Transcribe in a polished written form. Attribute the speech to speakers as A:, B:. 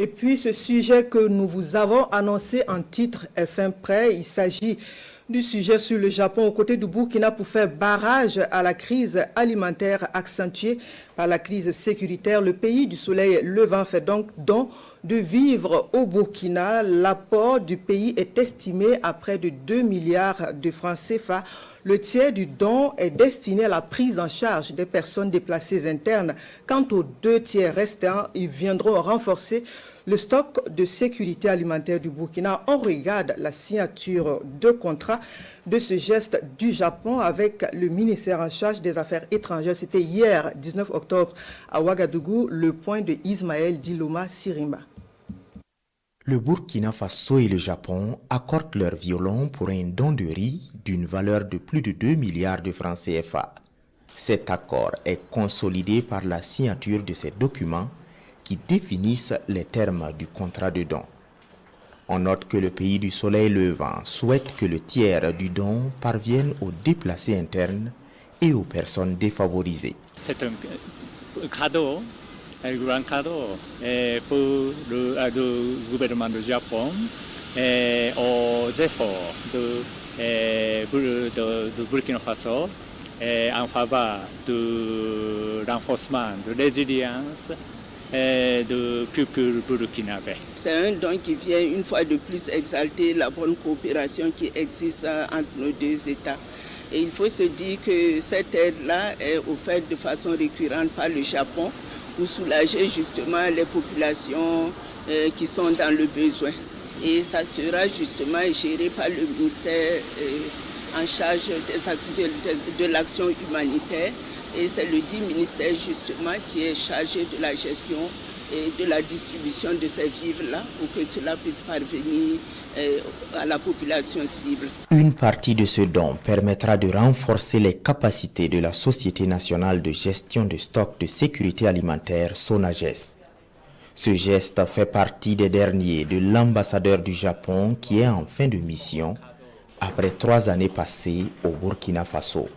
A: Et puis ce sujet que nous vous avons annoncé en titre est fin prêt. Il s'agit du sujet sur le Japon aux côtés du Burkina pour faire barrage à la crise alimentaire accentuée par la crise sécuritaire. Le pays du soleil levant fait donc don de vivre au Burkina. L'apport du pays est estimé à près de 2 milliards de francs CFA. Le tiers du don est destiné à la prise en charge des personnes déplacées internes. Quant aux 2 tiers restants, ils viendront renforcer le stock de sécurité alimentaire du Burkina. On regarde la signature de contrat de ce geste du Japon avec le ministère en charge des Affaires étrangères. C'était hier, 19 octobre, à Ouagadougou, le point de Ismaël Diloma Sirimba.
B: Le Burkina Faso et le Japon accordent leur violon pour un don de riz d'une valeur de plus de 2 milliards de francs CFA. Cet accord est consolidé par la signature de ces documents qui définissent les termes du contrat de don. On note que le pays du soleil levant souhaite que le tiers du don parvienne aux déplacés internes et aux personnes défavorisées.
C: C'est un cadeau, un grand cadeau pour le gouvernement du Japon et aux efforts du Burkina Faso en faveur du renforcement de la résilience de peuple burkinabé.
D: C'est un don qui vient une fois de plus exalter la bonne coopération qui existe entre nos deux États. Et il faut se dire que cette aide-là est offerte de façon récurrente par le Japon pour soulager justement les populations qui sont dans le besoin. Et ça sera justement géré par le ministère en charge de l'action humanitaire. Et c'est le dit ministère justement qui est chargé de la gestion et de la distribution de ces vivres-là pour que cela puisse parvenir à la population cible.
B: Une partie de ce don permettra de renforcer les capacités de la Société nationale de gestion de stocks de sécurité alimentaire, SONAGES. Ce geste fait partie des derniers de l'ambassadeur du Japon qui est en fin de mission après 3 années passées au Burkina Faso.